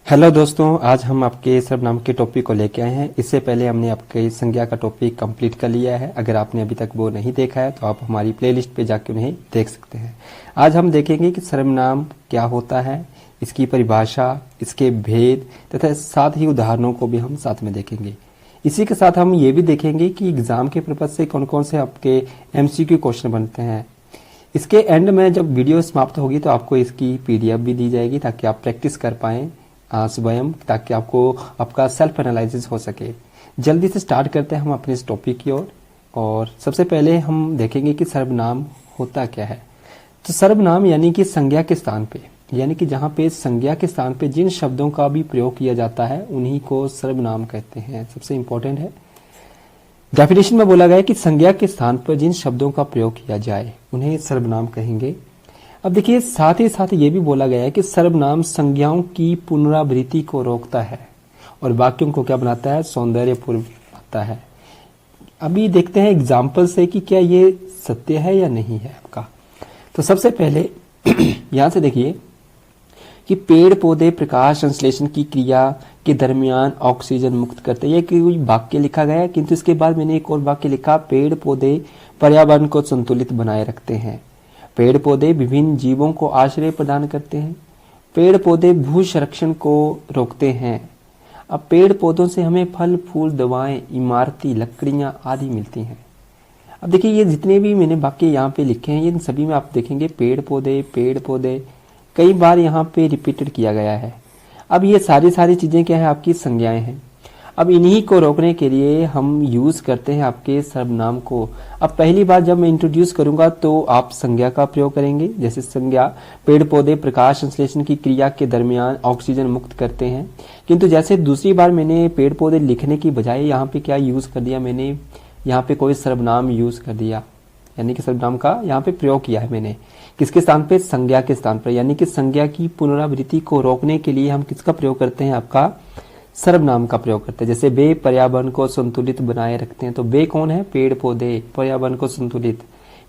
Hello दोस्तों, आज हम आपके सर्वनाम के टॉपिक को लेके आए हैं। इससे पहले हमने आपके संज्ञा का टॉपिक कंप्लीट कर लिया है। अगर आपने अभी तक वो नहीं देखा है तो आप हमारी प्लेलिस्ट पे जाके उन्हें देख सकते हैं। आज हम देखेंगे कि सर्वनाम क्या होता है, इसकी परिभाषा, इसके भेद तथा साथ ही उदाहरणों को भी हम साथ में देखेंगे। इसी के साथ हम ये भी देखेंगे कि एग्जाम के पर्पज से कौन कौन से आपके MCQ क्वेश्चन बनते हैं। इसके एंड में जब वीडियो समाप्त होगी तो आपको इसकी PDF भी दी जाएगी ताकि आप प्रैक्टिस कर पाएं स्वयं, ताकि आपको आपका सेल्फ एनालिसिस हो सके। जल्दी से स्टार्ट करते हैं हम अपने इस टॉपिक की ओर। और सबसे पहले हम देखेंगे कि सर्वनाम होता क्या है। तो सर्वनाम यानी कि संज्ञा के स्थान पे, यानी कि जहाँ पे संज्ञा के स्थान पे जिन शब्दों का भी प्रयोग किया जाता है उन्हीं को सर्वनाम कहते हैं। सबसे इंपॉर्टेंट है, डेफिनेशन में बोला गया है कि संज्ञा के स्थान पर जिन शब्दों का प्रयोग किया जाए उन्हें सर्वनाम कहेंगे। अब देखिए, साथ ही साथ ये भी बोला गया है कि सर्वनाम संज्ञाओं की पुनरावृत्ति को रोकता है और वाक्यों को क्या बनाता है, सौंदर्यपूर्ण बनाता है। अभी देखते हैं एग्जाम्पल से कि क्या ये सत्य है या नहीं है आपका। तो सबसे पहले यहां से देखिए कि पेड़ पौधे प्रकाश संश्लेषण की क्रिया के दरमियान ऑक्सीजन मुक्त करते हैं। ये कोई वाक्य लिखा गया है, किंतु इसके बाद मैंने एक और वाक्य लिखा, पेड़ पौधे पर्यावरण को संतुलित बनाए रखते हैं। पेड़ पौधे विभिन्न जीवों को आश्रय प्रदान करते हैं। पेड़ पौधे भू संरक्षण को रोकते हैं। अब पेड़ पौधों से हमें फल फूल, दवाएं, इमारती लकड़ियां आदि मिलती हैं। अब देखिए, ये जितने भी मैंने वाक्य यहाँ पे लिखे हैं इन सभी में आप देखेंगे पेड़ पौधे कई बार यहाँ पे रिपीटेड किया गया है। अब ये सारी चीजें क्या है, आपकी संज्ञाएं हैं। अब इन्हीं को रोकने के लिए हम यूज करते हैं आपके सर्वनाम को। अब पहली बार जब मैं इंट्रोड्यूस करूंगा तो आप संज्ञा का प्रयोग करेंगे। जैसे संज्ञा, पेड़ पौधे प्रकाश संश्लेषण की क्रिया के दरमियान ऑक्सीजन मुक्त करते हैं। किंतु जैसे दूसरी बार मैंने पेड़ पौधे लिखने की बजाय यहाँ पे क्या यूज कर दिया, मैंने यहाँ पे कोई सर्वनाम यूज कर दिया, यानी कि सर्वनाम का यहाँ पे प्रयोग किया है मैंने। किसके स्थान पे, संज्ञा के स्थान पर। यानी कि संज्ञा की पुनरावृत्ति को रोकने के लिए हम किसका प्रयोग करते हैं, आपका सर्वनाम का प्रयोग करते हैं। जैसे वे पर्यावरण को संतुलित बनाए रखते हैं, तो वे कौन है, पेड़ पौधे, पर्यावरण को संतुलित,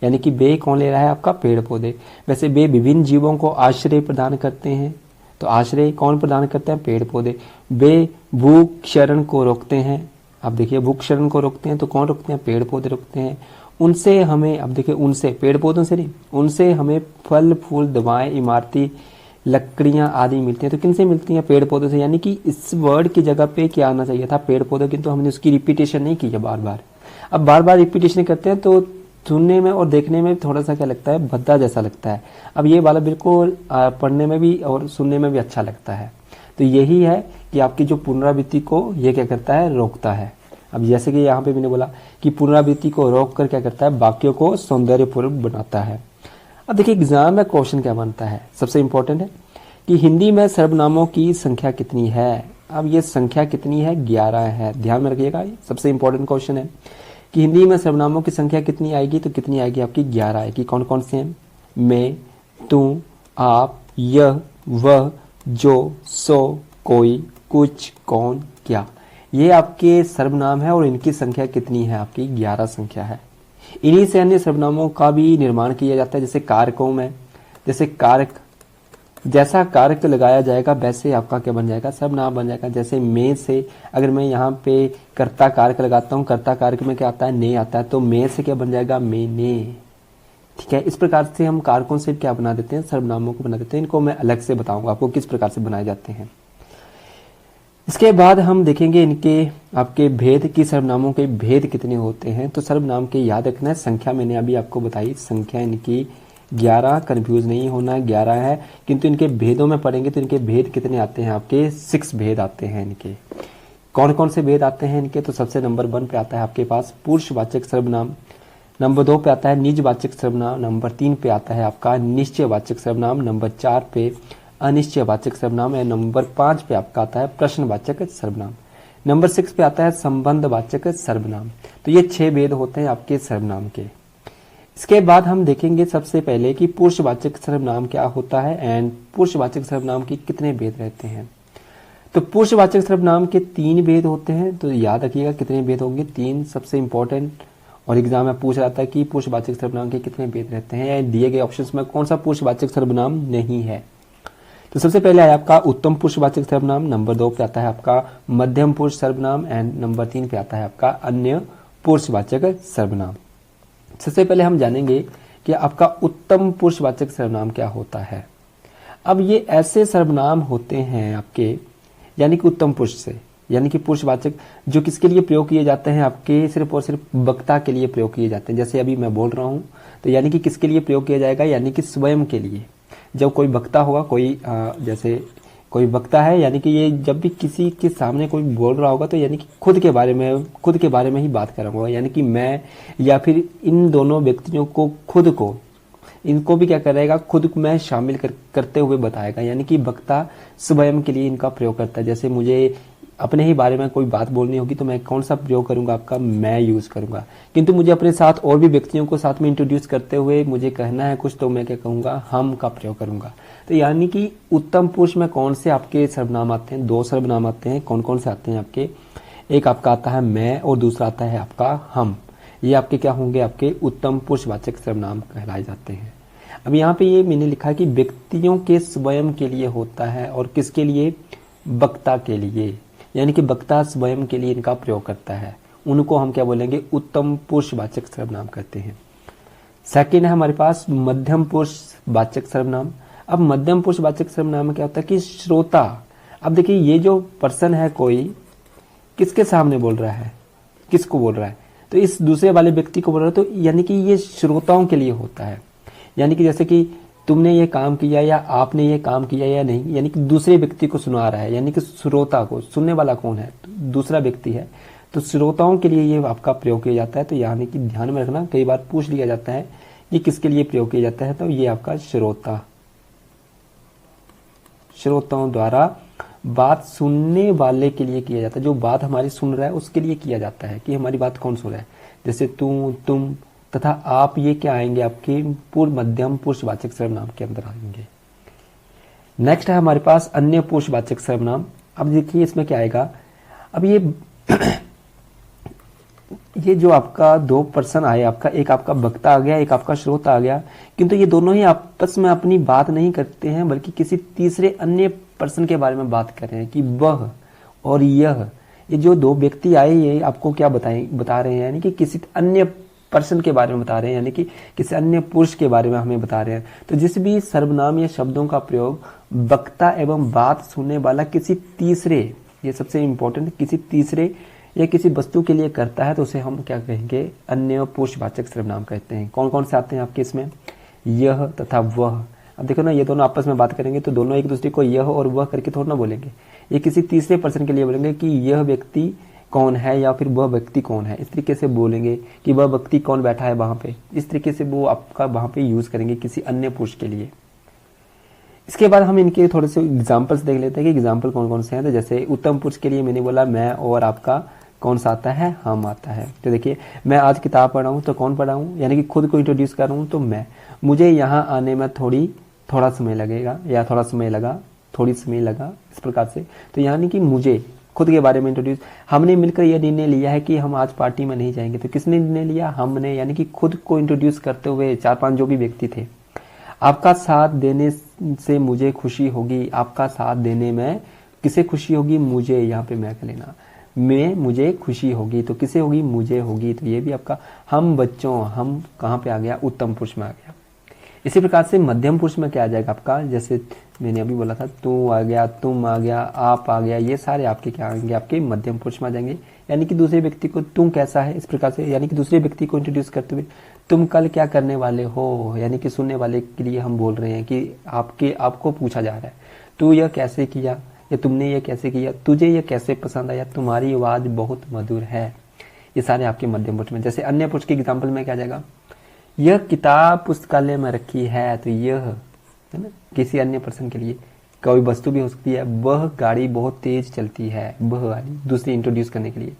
यानी कि वे कौन ले रहा है, आपका पेड़ पौधे। वैसे वे विभिन्न जीवों को आश्रय प्रदान करते हैं, तो आश्रय कौन प्रदान करते हैं, पेड़ पौधे। वे भूक्षरण को रोकते हैं। अब देखिए, भूक्षरण को रोकते हैं तो कौन रोकते हैं, पेड़ पौधे रोकते हैं। उनसे हमें, अब देखिए उनसे, पेड़ पौधों से नहीं, उनसे हमें फल फूल, दवाएं, इमारती लकड़ियां आदि मिलती हैं। तो किन से मिलती हैं, पेड़ पौधों से। यानी कि इस वर्ड की जगह पे क्या आना चाहिए था, पेड़ पौधे, किंतु हमने उसकी रिपीटेशन नहीं की है बार बार। अब बार बार रिपीटेशन करते हैं तो सुनने में और देखने में थोड़ा सा क्या लगता है, भद्दा जैसा लगता है। अब ये वाला बिल्कुल पढ़ने में भी और सुनने में भी अच्छा लगता है। तो यही है कि आपकी जो पुनरावृत्ति को ये क्या करता है, रोकता है। अब जैसे कि यहाँ पे मैंने बोला कि पुनरावृत्ति को रोक कर क्या करता है, वाक्यों को सौंदर्यपूर्ण बनाता है। अब देखिए एग्जाम में क्वेश्चन क्या बनता है, सबसे इंपॉर्टेंट है कि हिंदी में सर्वनामों की संख्या कितनी है। अब ये संख्या कितनी है, 11 है। ध्यान में रखिएगा, सबसे इंपॉर्टेंट क्वेश्चन है कि हिंदी में सर्वनामों की संख्या कितनी आएगी। तो कितनी आएगी, आपकी 11 आएगी। कौन कौन से हैं, मैं, तुम, आप, यह, वह, जो, सो, कोई, कुछ, कौन, क्या, ये आपके सर्वनाम है और इनकी संख्या कितनी है, आपकी 11 संख्या है। इन्हीं से अन्य सर्वनामों का भी निर्माण किया जाता है। जैसे कारकों में, जैसे कारक, जैसा कारक लगाया जाएगा वैसे आपका क्या बन जाएगा, सर्वनाम बन जाएगा। जैसे मैं से अगर मैं यहाँ पे कर्ता कारक लगाता हूँ, कर्ता कारक में क्या आता है, ने आता है, तो मैं से क्या बन जाएगा, मैंने। ठीक है, इस प्रकार से हम कारकों से क्या बना देते हैं, सर्वनामों को बना देते हैं। इनको मैं अलग से बताऊंगा आपको किस प्रकार से बनाए जाते हैं। इसके बाद हम देखेंगे इनके आपके भेद की, सर्वनामों के भेद कितने होते हैं। तो सर्वनाम के याद रखना है, संख्या मैंने अभी आपको बताई, संख्या इनकी 11, कंफ्यूज नहीं होना, 11 है। किंतु इनके भेदों में पढ़ेंगे तो इनके भेद कितने आते हैं, आपके 6 भेद आते हैं इनके। कौन कौन से भेद आते हैं इनके, तो सबसे नंबर 1 पे आता है आपके पास पुरुषवाचक सर्वनाम, नंबर 2 पे आता है निजवाचक सर्वनाम, नंबर 3 पे आता है आपका निश्चयवाचक सर्वनाम, नंबर 4 पे अनिश्चयवाचक सर्वनाम है, नंबर 5 पे आपका आता है प्रश्नवाचक सर्वनाम, नंबर 6 पे आता है संबंधवाचक सर्वनाम। तो ये 6 भेद होते हैं आपके सर्वनाम के। इसके बाद हम देखेंगे सबसे पहले कि पुरुषवाचक सर्वनाम क्या होता है एंड पुरुषवाचक सर्वनाम के कितने भेद रहते हैं। तो पुरुषवाचक सर्वनाम के 3 भेद होते हैं। तो याद रखिएगा कितने भेद होंगे, 3, सबसे इंपॉर्टेंट। और एग्जाम में पूछ रहा था कि पुरुषवाचक सर्वनाम के कितने भेद रहते हैं, दिए गए ऑप्शंस में कौन सा पुरुषवाचक सर्वनाम नहीं है। तो सबसे पहले आया आपका उत्तम पुरुषवाचक सर्वनाम, नंबर 2 पे आता है आपका मध्यम पुरुष सर्वनाम एंड नंबर 3 पे आता है आपका अन्य पुरुषवाचक सर्वनाम। सबसे पहले हम जानेंगे कि आपका उत्तम पुरुषवाचक सर्वनाम क्या होता है। अब ये ऐसे सर्वनाम होते हैं आपके, यानी कि उत्तम पुरुष से, यानी कि पुरुषवाचक, जो किसके लिए प्रयोग किए जाते हैं, आपके सिर्फ और सिर्फ वक्ता के लिए प्रयोग किए जाते हैं। जैसे अभी मैं बोल रहा हूं, तो यानी कि किसके लिए प्रयोग किया जाएगा, यानी कि स्वयं के लिए। जब कोई वक्ता होगा, कोई जैसे कोई वक्ता है, यानी कि ये जब भी किसी के सामने कोई बोल रहा होगा, तो यानी कि खुद के बारे में ही बात कर रहा होगा, यानी कि मैं या फिर इन दोनों व्यक्तियों को, खुद को, इनको भी क्या करेगा, खुद में शामिल करते हुए बताएगा। यानी कि वक्ता स्वयं के लिए इनका प्रयोग करता है। जैसे मुझे अपने ही बारे में कोई बात बोलनी होगी, तो मैं कौन सा प्रयोग करूंगा, आपका मैं यूज करूंगा। किंतु मुझे अपने साथ और भी व्यक्तियों को साथ में इंट्रोड्यूस करते हुए मुझे कहना है कुछ, तो मैं क्या कहूंगा, हम का प्रयोग करूंगा। तो यानी कि उत्तम पुरुष में कौन से आपके सर्वनाम आते हैं, 2 सर्वनाम आते हैं। कौन कौन से आते हैं आपके, एक आपका आता है मैं और दूसरा आता है आपका हम। ये आपके क्या होंगे, आपके उत्तम पुरुषवाचक सर्वनाम कहलाए जाते हैं। अब यहाँ पे ये मैंने लिखा है कि व्यक्तियों के स्वयं के लिए होता है, और किसके लिए, वक्ता के लिए, यानी कि वक्ता स्वयं के लिए इनका प्रयोग करता है। उनको हम क्या बोलेंगे, उत्तम पुरुषवाचक सर्वनाम कहते हैं। सेकंड है हमारे पास मध्यम पुरुषवाचक सर्वनाम। अब मध्यम पुरुषवाचक सर्वनाम में क्या होता है कि श्रोता, अब देखिए ये जो पर्सन है, कोई किसके सामने बोल रहा है, किसको बोल रहा है, तो इस दूसरे वाले व्यक्ति को बोल रहा है, तो यानी कि ये श्रोताओं के लिए होता है। यानी कि जैसे कि तुमने ये काम किया या आपने ये काम किया या नहीं, यानी कि दूसरे व्यक्ति को सुना रहा है, यानी कि श्रोता को, सुनने वाला कौन है, तो दूसरा व्यक्ति है। तो श्रोताओं के लिए ये आपका प्रयोग किया जाता है। तो यानी कि ध्यान में रखना, कई बार पूछ लिया जाता है ये किसके लिए प्रयोग किया जाता है, तो ये आपका श्रोता, श्रोताओं द्वारा बात सुनने वाले के लिए किया जाता है। जो बात हमारी सुन रहा है उसके लिए किया जाता है कि हमारी बात कौन सुन रहा है। जैसे तू, तुम तथा आप, ये क्या आएंगे, आपके पूर्व मध्यम पुरुषवाचक सर्वनाम के अंदर आएंगे। नेक्स्ट है हमारे पास अन्य पुरुषवाचक सर्वनाम। अब देखिए इसमें क्या आएगा, अब ये जो आपका 2 पर्सन आए, आपका एक आपका वक्ता आ गया, एक आपका श्रोता आ गया, किंतु ये दोनों ही आपस में अपनी बात नहीं करते हैं, बल्कि किसी तीसरे अन्य पर्सन के बारे में बात कर रहे हैं कि वह और ये जो 2 व्यक्ति आए, ये आपको क्या बता रहे हैं, यानी कि किसी अन्य पर्सन के बारे में बता रहे हैं, यानी कि किसी अन्य पुरुष के बारे में हमें बता रहे हैं। तो जिस भी सर्वनाम या शब्दों का प्रयोग वक्ता एवं बात सुनने वाला किसी तीसरे, ये सबसे इंपॉर्टेंट, किसी तीसरे या किसी वस्तु के लिए करता है, तो उसे हम क्या कहेंगे, अन्य पुरुषवाचक सर्वनाम कहते हैं। कौन कौन से आते हैं आपके इसमें, यह तथा वह। अब देखो ना, ये दोनों आपस में बात करेंगे, तो दोनों एक दूसरे को यह और वह करके थोड़ा ना बोलेंगे, ये किसी तीसरे पर्सन के लिए बोलेंगे कि यह व्यक्ति कौन है या फिर वह व्यक्ति कौन है। इस तरीके से बोलेंगे कि वह व्यक्ति कौन बैठा है वहां पे, इस तरीके से वो आपका वहां पे यूज करेंगे किसी अन्य पुरुष के लिए। इसके बाद हम इनके थोड़े से एग्जांपल्स देख लेते हैं कि एग्जांपल कौन कौन से हैं। तो जैसे उत्तम पुरुष के लिए मैंने बोला मैं, और आपका कौन सा आता है, हम आता है। तो देखिए, मैं आज किताब पढ़ा हूं, तो कौन पढ़ा हूं, यानी कि खुद को इंट्रोड्यूस कर रहा हूं, तो मैं, मुझे यहाँ आने में थोड़ा समय लगेगा, या थोड़ा समय लगा, थोड़ी समय लगा, इस प्रकार से। तो यानी कि मुझे खुद के बारे में इंट्रोड्यूस, हमने मिलकर यह निर्णय लिया है कि हम आज पार्टी में नहीं जाएंगे। तो किसने निर्णय लिया, हमने, यानी कि खुद को इंट्रोड्यूस करते हुए 4-5 जो भी व्यक्ति थे। आपका साथ देने से मुझे खुशी होगी, आपका साथ देने में किसे खुशी होगी, मुझे, यहाँ पे मैं कर लेना, मैं, मुझे खुशी होगी, तो किसे होगी, मुझे होगी। तो ये भी आपका हम बच्चों, हम कहाँ पे आ गया, उत्तम पुरुष में आ गया। इसी प्रकार से मध्यम पुरुष में क्या आ जाएगा आपका, जैसे मैंने अभी बोला था, तू आ गया, तुम आ गया, आप आ गया, ये सारे आपके क्या आएंगे, आपके मध्यम पुरुष में आ जाएंगे। यानी कि दूसरे व्यक्ति को तुम कैसा है, इस प्रकार से, यानी कि दूसरे व्यक्ति को इंट्रोड्यूस करते हुए तुम कल क्या करने वाले हो, यानी कि सुनने वाले के लिए हम बोल रहे हैं कि आपको पूछा जा रहा है, तू यह कैसे किया, या तुमने ये कैसे किया, तुझे ये कैसे पसंद आया, तुम्हारी आवाज बहुत मधुर है। ये सारे आपके मध्यम पुरुष में। जैसे अन्य पुरुष के एग्जाम्पल में क्या जाएगा, यह किताब पुस्तकालय में रखी है, तो यह है ना, किसी अन्य पर्सन के लिए कोई वस्तु भी हो सकती है। वह गाड़ी बहुत तेज चलती है, वह गाड़ी दूसरी इंट्रोड्यूस करने के लिए।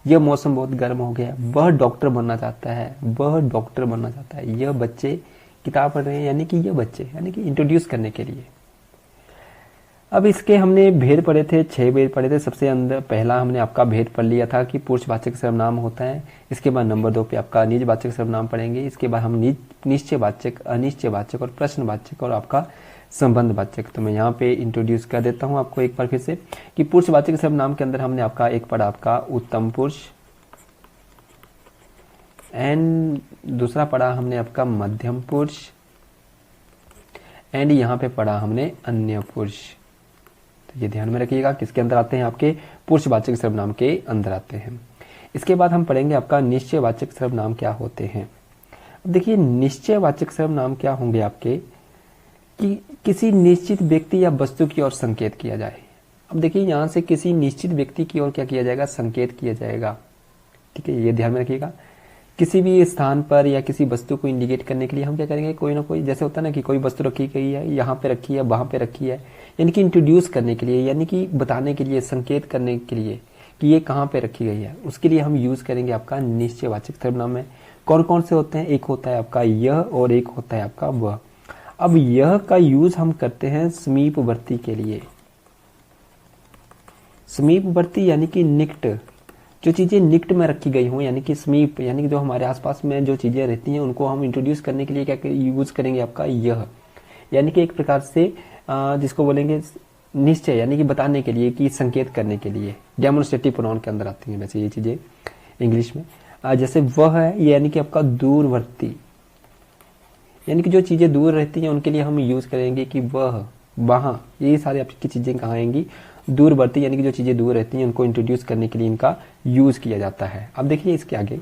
यह मौसम बहुत गर्म हो गया, वह डॉक्टर बनना चाहता है, वह डॉक्टर बनना चाहता है। यह बच्चे किताब पढ़ रहे हैं, यानी कि यह बच्चे, यानी कि इंट्रोड्यूस करने के लिए। अब इसके हमने भेद पढ़े थे, 6 भेद पढ़े थे। सबसे अंदर पहला हमने आपका भेद पढ़ लिया था कि पुरुषवाचक सर्वनाम होता है। इसके बाद नंबर 2 पे आपका निजवाचक सर्वनाम पढ़ेंगे। इसके बाद हम निश्चयवाचक, अनिश्चयवाचक और प्रश्नवाचक और आपका संबंधवाचक। तो मैं यहाँ पे इंट्रोड्यूस कर देता हूँ आपको एक बार फिर से कि पुरुषवाचक सर्वनाम के अंदर हमने आपका एक पढ़ा आपका उत्तम पुरुष, एंड दूसरा पढ़ा हमने आपका मध्यम पुरुष, एंड यहाँ पे पढ़ा हमने अन्य पुरुष। तो ये ध्यान में रखिएगा किसके अंदर आते हैं, आपके पुरुषवाचक सर्वनाम के अंदर आते हैं। इसके बाद हम पढ़ेंगे आपका निश्चयवाचक सर्वनाम क्या होते हैं। अब देखिए निश्चयवाचक सर्वनाम क्या होंगे आपके, कि किसी निश्चित व्यक्ति या वस्तु की ओर संकेत किया जाए। अब देखिए यहाँ से किसी निश्चित व्यक्ति की ओर क्या किया जाएगा, संकेत किया जाएगा। ठीक है, ये ध्यान में रखिएगा। किसी भी स्थान पर या किसी वस्तु को इंडिकेट करने के लिए हम क्या करेंगे, कोई ना कोई, जैसे होता है ना कि कोई वस्तु रखी गई है, यहाँ पे रखी है, वहां पे रखी है, यानी कि इंट्रोड्यूस करने के लिए, यानी कि बताने के लिए, संकेत करने के लिए कि ये कहाँ पे रखी गई है, उसके लिए हम यूज करेंगे आपका निश्चयवाचक सर्वनाम में। कौन कौन से होते हैं, एक होता है आपका यह और एक होता है आपका वह। अब यह का यूज हम करते हैं समीपवर्ती के लिए। समीपवर्ती यानी कि निकट, जो चीजें निकट में रखी गई हों, यानी कि समीप, यानी कि जो हमारे आसपास में जो चीजें रहती हैं उनको हम इंट्रोड्यूस करने के लिए क्या यूज करेंगे आपका यह, यानी कि एक प्रकार से जिसको बोलेंगे निश्चय, यानी कि बताने के लिए, कि संकेत करने के लिए, डेमोन्स्ट्रेटिव प्रोनाउन के अंदर आती हैं वैसे ये चीजें इंग्लिश में। जैसे वह है, यानी कि आपका दूरवर्ती, यानी कि जो चीजें दूर रहती हैं उनके लिए हम यूज करेंगे कि वह, वहां, ये सारी आपकी चीजें कहाँ आएंगी, दूरवर्ती, यानी कि जो चीजें दूर रहती हैं उनको इंट्रोड्यूस करने के लिए इनका यूज किया जाता है। अब देखिए इसके आगे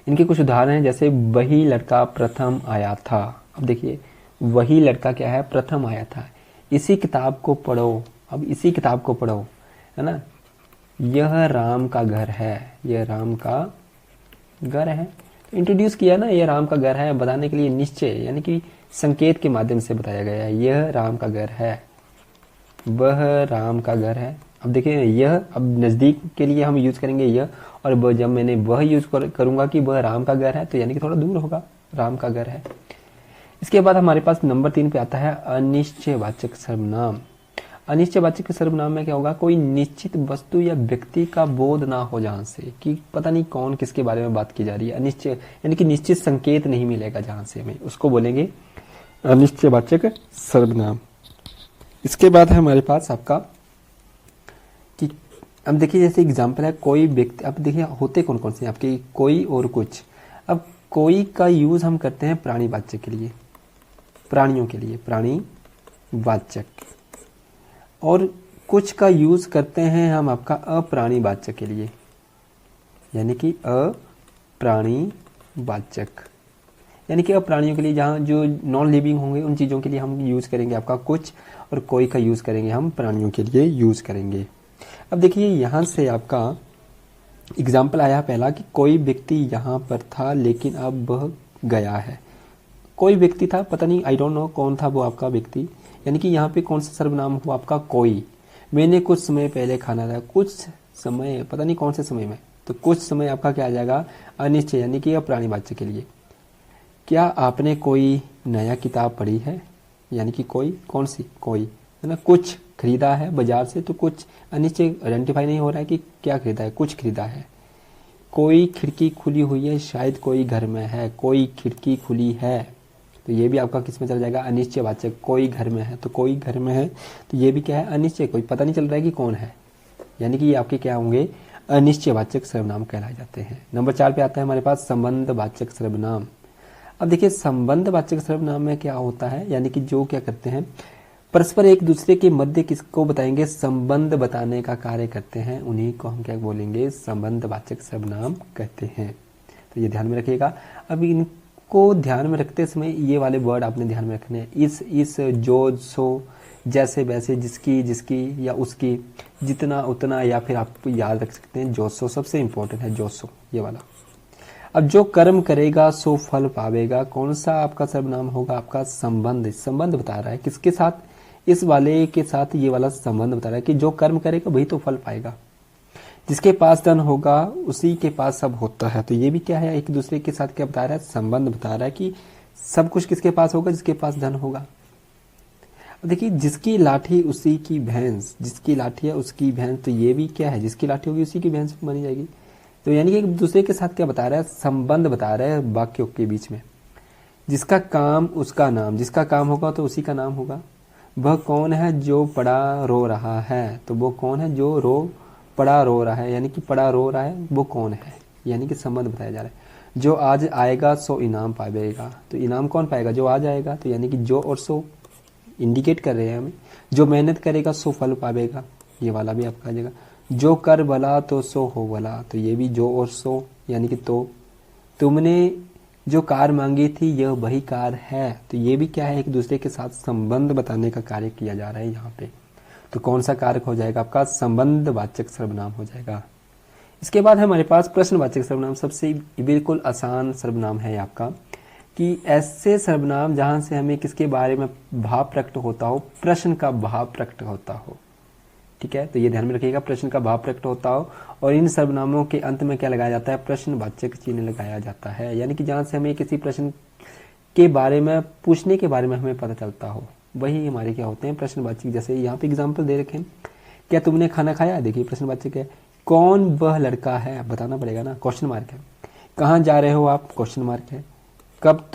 इनके कुछ उदाहरण हैं, जैसे वही लड़का प्रथम आया था। अब देखिए वही लड़का क्या है, प्रथम आया था। इसी किताब को पढ़ो, अब इसी किताब को पढ़ो, है ना। यह राम का घर है, यह राम का घर है, इंट्रोड्यूस किया ना, यह राम का घर है, बताने के लिए निश्चय, यानी कि संकेत के माध्यम से बताया गया है, यह राम का घर है, वह राम का घर है। अब देखिए यह, अब नजदीक के लिए हम यूज करेंगे यह, और जब मैंने वह यूज करूंगा कि वह राम का घर है, तो यानी कि थोड़ा दूर होगा, राम का घर है। इसके बाद हमारे पास नंबर 3 पे आता है अनिश्चयवाचक सर्वनाम। अनिश्चयवाचक सर्वनाम में क्या होगा, कोई निश्चित वस्तु या व्यक्ति का बोध ना हो, जहां से कि पता नहीं कौन किसके बारे में बात की जा रही है, अनिश्चय, यानी कि निश्चित संकेत नहीं मिलेगा जहां से हमें, उसको बोलेंगे अनिश्चयवाचक सर्वनाम। इसके बाद है हमारे पास आपका कि अब देखिए जैसे एग्जाम्पल है कोई व्यक्ति, अब देखिए होते कौन कौन से आपके, कोई और कुछ। अब कोई का यूज हम करते हैं प्राणीवाचक के लिए, प्राणियों के लिए प्राणीवाचक, और कुछ का यूज करते हैं हम आपका अप्राणीवाचक के लिए, यानी कि अप्राणीवाचक, यानी कि अप्राणियों के लिए, जहां जो नॉन लिविंग होंगे उन चीजों के लिए हम यूज करेंगे आपका कुछ, और कोई का यूज करेंगे हम प्राणियों के लिए यूज करेंगे। अब देखिए यहां से आपका एग्जाम्पल आया पहला कि कोई व्यक्ति यहां पर था लेकिन अब वह गया है। कोई व्यक्ति था, पता नहीं, आई डोंट नो कौन था वो आपका व्यक्ति, यानी कि यहाँ पे कौन सा सर्वनाम हुआ आपका कोई। मैंने कुछ समय पहले खाना खाया, कुछ समय, पता नहीं कौन से समय में, तो कुछ समय आपका क्या आ जाएगा, अनिश्चय, यानी कि अप्राणीवाच्य के लिए। क्या आपने कोई नया किताब पढ़ी है, यानी कि कोई, कौन सी, कोई, है ना। कुछ खरीदा है बाजार से, तो कुछ अनिश्चय, आइडेंटिफाई नहीं हो रहा है कि क्या खरीदा है, कुछ खरीदा है। कोई खिड़की खुली हुई है, शायद कोई घर में है, कोई खिड़की खुली है, तो ये भी आपका किस में चल जाएगा, अनिश्चयवाचक। कोई घर में है, तो कोई घर में है, तो ये भी क्या है, अनिश्चय, कोई पता नहीं चल रहा है कि कौन है, यानी कि ये आपके क्या होंगे, अनिश्चयवाचक सर्वनाम कहलाए जाते हैं। नंबर 4 पे आता है हमारे पास संबंधवाचक सर्वनाम। अब देखिए संबंधवाचक सर्वनाम में क्या होता है, यानी कि जो क्या करते हैं, परस्पर एक दूसरे के मध्य किसको बताएंगे, संबंध बताने का कार्य करते हैं, उन्हीं को हम क्या बोलेंगे, संबंधवाचक सर्वनाम कहते हैं। तो ये ध्यान में रखिएगा। अब इनको ध्यान में रखते समय ये वाले वर्ड आपने ध्यान में रखने हैं, इस, जो, सो, जैसे वैसे, जिसकी जिसकी या उसकी, जितना उतना, या फिर आप याद रख सकते हैं जो सो, सबसे इंपॉर्टेंट है जो सो, ये वाला। अब जो कर्म करेगा सो फल पावेगा, कौन सा आपका सर्वनाम होगा, आपका संबंध। संबंध बता रहा है किसके साथ, इस वाले के साथ ये वाला संबंध बता रहा है कि जो कर्म करेगा वही तो फल पाएगा। जिसके पास धन होगा उसी के पास सब होता है, तो ये भी क्या है, एक दूसरे के साथ क्या बता रहा है, संबंध बता रहा है कि सब कुछ किसके पास होगा, जिसके पास धन होगा। देखिए जिसकी लाठी उसी की भैंस, जिसकी लाठी है उसकी भैंस, तो ये भी क्या है, जिसकी लाठी होगी उसी की भैंस मानी जाएगी। तो यानी कि एक दूसरे के साथ क्या बता रहा है, संबंध बता रहा है वाक्यों के बीच में जिसका काम उसका नाम, जिसका काम होगा तो उसी का नाम होगा। वह कौन है जो पड़ा रो रहा है, तो वो कौन है जो पड़ा रो रहा है, यानी कि पड़ा रो रहा है वो कौन है, यानी कि संबंध बताया जा रहा है। जो आज आएगा सो इनाम पाएगा, तो इनाम कौन पाएगा, जो आज आएगा, तो यानी कि जो और सो इंडिकेट कर रहे हैं हमें। जो मेहनत करेगा सो फल पाएगा, ये वाला भी आपका आ जाएगा। जो कर भला तो सो हो भला, तो ये भी जो और सो यानी कि तो। तुमने जो कार मांगी थी यह वही कार है, तो ये भी क्या है, एक दूसरे के साथ संबंध बताने का कार्य किया जा रहा है यहाँ पे। तो कौन सा कारक हो जाएगा आपका, संबंधवाचक सर्वनाम हो जाएगा। इसके बाद हमारे पास प्रश्नवाचक सर्वनाम, सबसे बिल्कुल आसान सर्वनाम है आपका, कि ऐसे सर्वनाम जहां से हमें किसके बारे में भाव प्रकट होता हो, प्रश्न का भाव प्रकट होता हो। ठीक है, तो ये ध्यान में रखिएगा, प्रश्न का भाव प्रकट होता हो। और इन सर्वनामों के अंत में क्या लगाया जाता है, प्रश्नवाचक चिन्ह लगाया जाता है, यानी कि जहां से हमें किसी प्रश्न के बारे में पूछने के बारे में हमें पता चलता हो, वही हमारे क्या होते हैं, प्रश्नवाचक। जैसे यहाँ पे एग्जाम्पल दे रखे हैं, क्या तुमने खाना खाया, देखिए प्रश्नवाचक है। कौन वह लड़का है, बताना पड़ेगा ना, क्वेश्चन मार्क है। कहाँ जा रहे हो आप, क्वेश्चन मार्क है। कब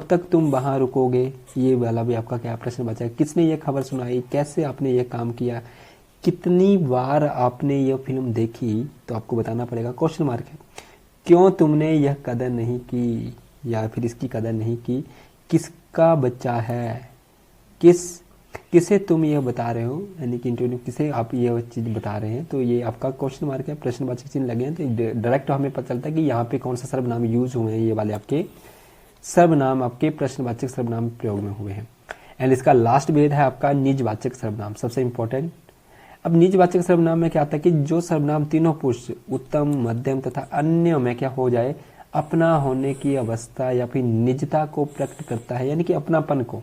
तक तुम वहां रुकोगे, ये वाला भी आपका क्या प्रश्नवाचक है। किसने ये खबर सुनाई, कैसे आपने ये काम किया, कितनी बार आपने ये फिल्म देखी, तो आपको बताना पड़ेगा, क्वेश्चन मार्क है। क्यों तुमने यह कदर नहीं की, या फिर इसकी कदर नहीं की। किसका बच्चा है, किसे तुम ये बता रहे हो, यानी कि इंटरव्यू किसे आप ये चीज बता रहे हैं, तो ये आपका क्वेश्चन मार्क है, प्रश्नवाचक चिन्ह लगे हैं। तो डायरेक्ट हमें पता चलता है कि यहाँ पे कौन सा सर्वनाम यूज हुए हैं, ये वाले आपके सर्वनाम आपके प्रश्नवाचक सर्वनाम प्रयोग में हुए हैं। एंड इसका लास्ट भेद है आपका निजवाचक सर्वनाम, सबसे इंपॉर्टेंट। अब निजवाचक सर्वनाम में क्या आता है कि जो सर्वनाम तीनों पुरुष, उत्तम, मध्यम तथा अन्य में क्या हो जाए, अपना होने की अवस्था या फिर निजता को प्रकट करता है, यानी कि अपनापन को।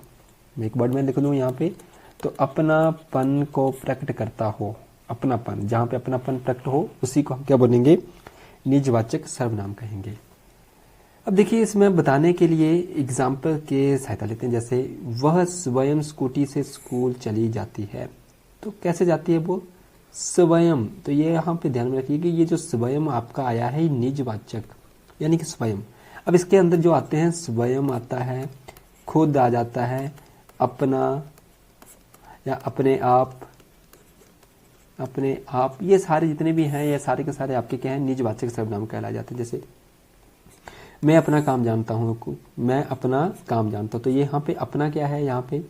मैं एक वर्ड में लिख दूं यहाँ पे, तो अपनापन को प्रकट करता हो, अपनापन, जहां पे अपनापन प्रकट हो उसी को हम क्या बोलेंगे, निजवाचक सर्वनाम कहेंगे। अब देखिए, इसमें बताने के लिए एग्जाम्पल के सहायता लेते हैं। जैसे वह स्वयं स्कूटी से स्कूल चली जाती है, तो कैसे जाती है वो, स्वयं। तो ये यहाँ पे ध्यान में रखिए कि ये जो स्वयं आपका आया है निजवाचक, यानी कि स्वयं। अब इसके अंदर जो आते हैं, स्वयं आता है, खुद आ जाता है, अपना या अपने आप, ये सारे जितने भी हैं, ये सारे के सारे आपके क्या हैं, निजवाचक सर्वनाम कहलाए जाते हैं। जैसे मैं अपना काम जानता हूँ, मैं अपना काम जानता हूँ, तो ये यहाँ पे अपना क्या है, यहाँ पे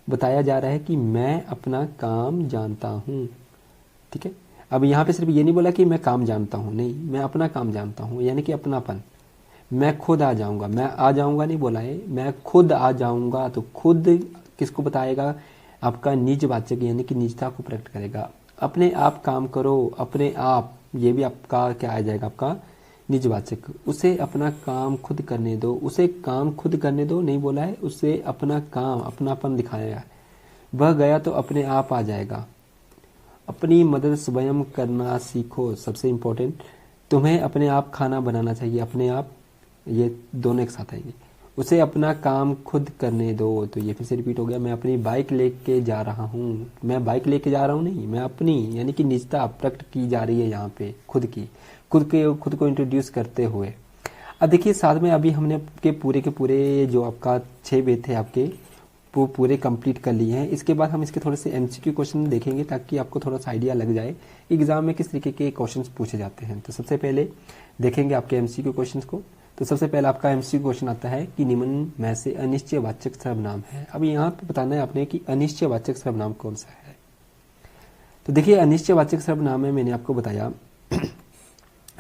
बताया जा रहा है कि मैं अपना काम जानता हूँ। ठीक है, अब यहाँ पे सिर्फ ये नहीं बोला कि मैं काम जानता हूँ, नहीं, मैं अपना काम जानता हूँ, यानी कि अपनापन। मैं खुद आ जाऊंगा, मैं आ जाऊंगा नहीं बोला है, मैं खुद आ जाऊंगा, तो खुद किसको बताएगा, आपका निजवाचक, यानी कि निजता को प्रकट करेगा। अपने आप काम करो, अपने आप, ये भी आपका क्या आ जाएगा, आपका निजवाचक। उसे अपना काम खुद करने दो, उसे काम खुद करने दो नहीं बोला है, उसे अपना काम, अपनापन दिखाया है। वह गया तो अपने आप आ जाएगा। अपनी मदद स्वयं करना सीखो, सबसे इंपॉर्टेंट, तुम्हें अपने आप खाना बनाना चाहिए, अपने आप, ये दोनों एक साथ आएंगे। उसे अपना काम खुद करने दो, तो ये फिर से रिपीट हो गया। मैं अपनी बाइक लेके जा रहा हूँ, मैं बाइक लेके जा रहा हूँ नहीं, मैं अपनी, यानी कि निजता प्रकट की जा रही है यहाँ पे, खुद की, खुद को इंट्रोड्यूस करते हुए। अब देखिए, साथ में अभी हमने के पूरे जो आपका 6 भेद थे आपके, वो पूरे कंप्लीट कर लिए हैं। इसके बाद हम इसके थोड़े से एमसीक्यू क्वेश्चन देखेंगे, ताकि आपको थोड़ा सा आइडिया लग जाए एग्जाम में किस तरीके के क्वेश्चंस पूछे जाते हैं। तो सबसे पहले देखेंगे आपके एमसीक्यू क्वेश्चंस को। तो सबसे पहला आपका एमसीक्यू क्वेश्चन आता है कि निम्न में से अनिश्चयवाचक सर्वनाम है। अब यहाँ पे बताना है आपने कि अनिश्चयवाचक सर्वनाम कौन सा है। तो देखिए, अनिश्चयवाचक सर्वनाम में मैंने आपको बताया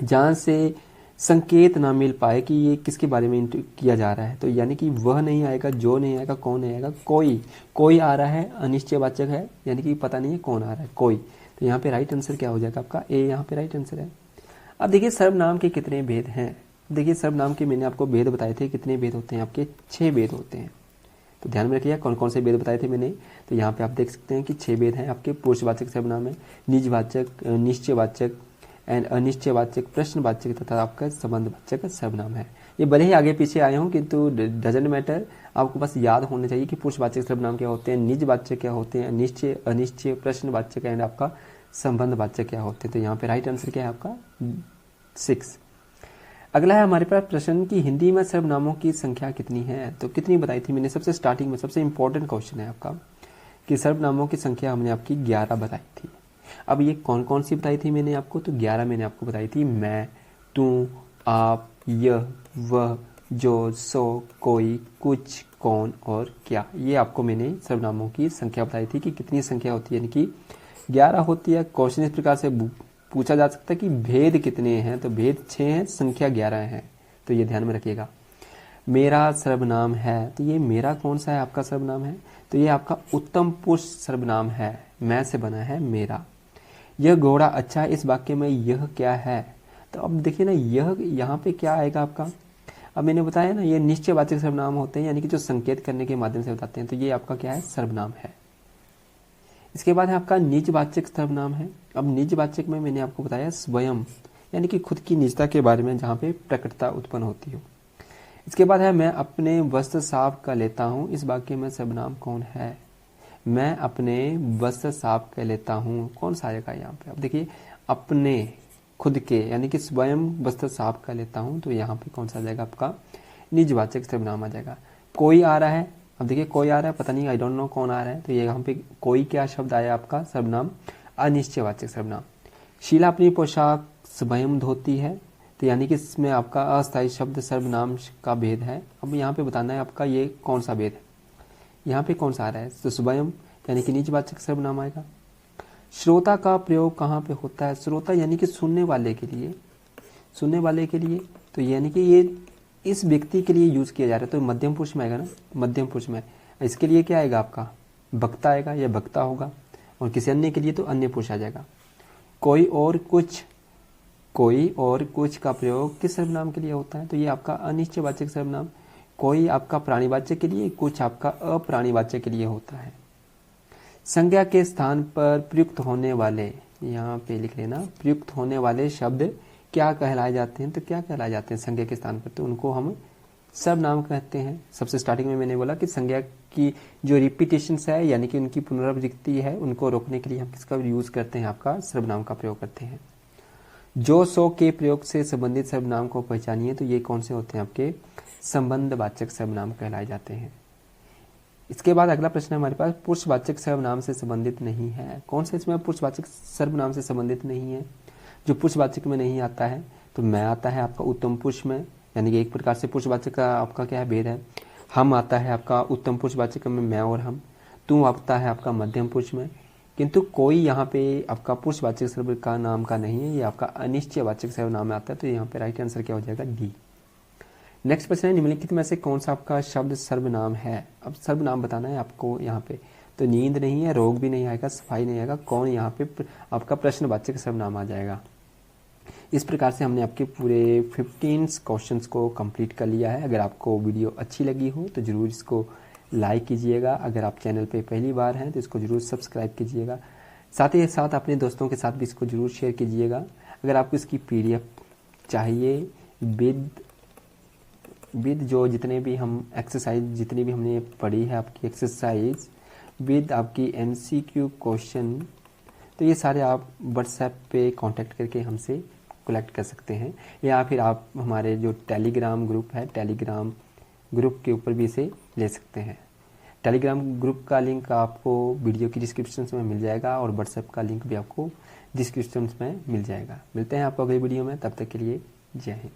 जहां से संकेत ना मिल पाए कि ये किसके बारे में किया जा रहा है, तो यानी कि वह नहीं आएगा, जो नहीं आएगा, कौन नहीं आएगा, कोई आ रहा है, अनिश्चयवाचक है, यानी कि पता नहीं है कौन आ रहा है, कोई। तो यहाँ पे राइट आंसर क्या हो जाएगा आपका, ए, यहाँ पे राइट आंसर है। अब देखिए, सर्वनाम के कितने भेद हैं। देखिए, सर्वनाम के मैंने आपको भेद बताए थे, कितने भेद होते हैं आपके, 6 भेद होते हैं। तो ध्यान में रखिए कौन कौन से भेद बताए थे मैंने। तो यहाँ पे आप देख सकते हैं कि 6 भेद हैं आपके। पुरुषवाचक सर्वनाम है, निजवाचक, निश्चयवाचक एंड अनिश्चयवाचक, प्रश्नवाचक तथा आपका संबंधवाचक सर्वनाम है। ये भले ही आगे पीछे आए हों, किंतु डजंट मैटर, आपको बस याद होना चाहिए कि पुरुषवाचक सर्वनाम क्या होते हैं, निजवाचक क्या होते हैं, निश्चय, अनिश्चय, प्रश्नवाचक एंड आपका संबंधवाचक क्या होते हैं। तो यहाँ पे राइट आंसर क्या है आपका 6। अगला है हमारे पास प्रश्न कि हिंदी में सर्वनामों की संख्या कितनी है। तो कितनी बताई थी मैंने सबसे स्टार्टिंग में, सबसे इंपॉर्टेंट क्वेश्चन है आपका कि सर्वनामों की संख्या हमने आपकी 11 बताई थी। अब ये कौन कौन सी बताई थी मैंने आपको, तो 11 मैंने आपको बताई थी। मैं, तू, आप, यह, वह, जो, सो, कोई, कुछ, कौन और क्या। ये आपको मैंने सर्वनामों की संख्या बताई थी कि कितनी संख्या होती है, यानी कि 11 होती है। क्वेश्चन इस प्रकार से पूछा जा सकता है कि भेद कितने हैं, तो भेद 6 हैं, संख्या 11 है। तो ये ध्यान में रखिएगा। मेरा सर्वनाम है, तो ये मेरा कौन सा है आपका सर्वनाम है, तो ये आपका उत्तम पुरुष सर्वनाम है, मैं से बना है मेरा। यह घोड़ा अच्छा है, इस वाक्य में यह क्या है, तो अब देखिए ना, यह यहाँ पे क्या आएगा आपका। अब मैंने बताया ना, ये निश्चयवाचक सर्वनाम होते हैं, यानी कि जो संकेत करने के माध्यम से बताते हैं, तो ये आपका क्या है, सर्वनाम है। इसके बाद है आपका निजवाचक सर्वनाम है। अब निजवाचक में मैंने आपको बताया स्वयं, यानी कि खुद की निजता के बारे में, जहां पे प्रकटता उत्पन्न होती हो। इसके बाद है मैं अपने वस्त्र साफ कर लेता हूं, इस वाक्य में सर्वनाम कौन है, मैं अपने वस्त्र साफ कर लेता हूं, कौन सा आएगा यहाँ पे। अब देखिए, अपने खुद के, यानी कि स्वयं वस्त्र साफ कर लेता हूं, तो यहाँ पे कौन सा आ जाएगा आपका, निजवाचक सर्वनाम आ जाएगा। कोई आ रहा है, अब देखिए कोई आ रहा है, पता नहीं, आई डोंट नो कौन आ रहा है, तो ये यहाँ पे कोई क्या शब्द आया आपका, सर्वनाम, अनिश्चयवाचक सर्वनाम। शीला अपनी पोशाक स्वयं धोती है, तो यानी कि इसमें आपका अस्थायी शब्द सर्वनाम का भेद है। अब यहाँ पे बताना है आपका ये कौन सा भेद है, यहाँ पे कौन सा आ रहा है, तो स्वयं यानी कि निजवाचक सर्वनाम आएगा। श्रोता का प्रयोग कहाँ पे होता है, श्रोता यानी कि सुनने वाले के लिए, सुनने वाले के लिए, तो यानी कि ये इस व्यक्ति के लिए यूज किया जा रहा है, तो मध्यम पुरुष में आएगा ना, मध्यम पुरुष में। इसके लिए क्या आएगा आपका, वक्ता आएगा या वक्ता होगा, और किसी अन्य के लिए तो अन्य पुरुष आ जाएगा। कोई और कुछ, कोई और कुछ का प्रयोग किस सर्वनाम के लिए होता है, तो ये आपका अनिश्चयवाचक सर्वनाम। कोई आपका प्राणीवाचक के लिए, कुछ आपका अप्राणीवाचक के लिए होता है। संज्ञा के स्थान पर प्रयुक्त होने वाले, यहाँ पे लिख लेना, प्रयुक्त होने वाले शब्द क्या कहलाए जाते हैं, तो क्या कहलाए जाते हैं संज्ञा के स्थान पर, तो उनको हम सर्वनाम कहते हैं। सबसे स्टार्टिंग में मैंने बोला कि संज्ञा की जो रिपीटेशंस है, यानी कि उनकी पुनरावृत्ति है, उनको रोकने के लिए हम किसका यूज करते हैं, आपका सर्वनाम का प्रयोग करते हैं। जो, सो के प्रयोग से संबंधित सर्वनाम को पहचानिए, तो ये कौन से होते हैं, आपके संबंधवाचक सर्वनाम कहलाए जाते हैं। इसके बाद अगला प्रश्न है हमारे पास, पुरुषवाचक सर्वनाम से संबंधित नहीं है, कौन सा इसमें पुरुषवाचक सर्वनाम से संबंधित नहीं है, जो पुरुषवाचक में नहीं आता है, तो मैं आता है आपका उत्तम पुरुष में, यानी कि एक प्रकार से पुरुषवाचक का आपका क्या है, भेद है। हम आता है आपका उत्तम पुरुषवाचक में, मैं और हम। तू आता है आपका मध्यम पुरुष में, किंतु कोई यहाँ पे आपका पुरुषवाचक सर्व का नाम का नहीं है, ये आपका अनिश्चयवाचक सर्वनाम में आता है, तो यहाँ पे राइट आंसर क्या हो जाएगा, डी। नेक्स्ट प्रश्न है, निम्नलिखित में से कौन सा आपका शब्द सर्वनाम है। अब सर्वनाम बताना है आपको यहाँ पे, तो नींद नहीं है, रोग भी नहीं आएगा, सफाई नहीं आएगा, कौन यहाँ पे आपका प्रश्नवाचक सर्वनाम आ जाएगा। इस प्रकार से हमने आपके पूरे 15 क्वेश्चंस को कंप्लीट कर लिया है। अगर आपको वीडियो अच्छी लगी हो तो जरूर इसको लाइक कीजिएगा, अगर आप चैनल पे पहली बार हैं तो इसको जरूर सब्सक्राइब कीजिएगा, साथ ही साथ अपने दोस्तों के साथ भी इसको जरूर शेयर कीजिएगा। अगर आपको इसकी पीडीएफ चाहिए विद जो जितने भी हम एक्सरसाइज जितनी भी हमने पढ़ी है आपकी एक्सरसाइज विद आपकी एमसीक्यू क्वेश्चन, तो ये सारे आप व्हाट्सएप पे कांटेक्ट करके हमसे कलेक्ट कर सकते हैं, या फिर आप हमारे जो टेलीग्राम ग्रुप है, टेलीग्राम ग्रुप के ऊपर भी इसे ले सकते हैं। टेलीग्राम ग्रुप का लिंक आपको वीडियो की डिस्क्रिप्शन में मिल जाएगा, और व्हाट्सएप का लिंक भी आपको डिस्क्रिप्शन में मिल जाएगा। मिलते हैं आपको अगली वीडियो में, तब तक के लिए जय हिंद।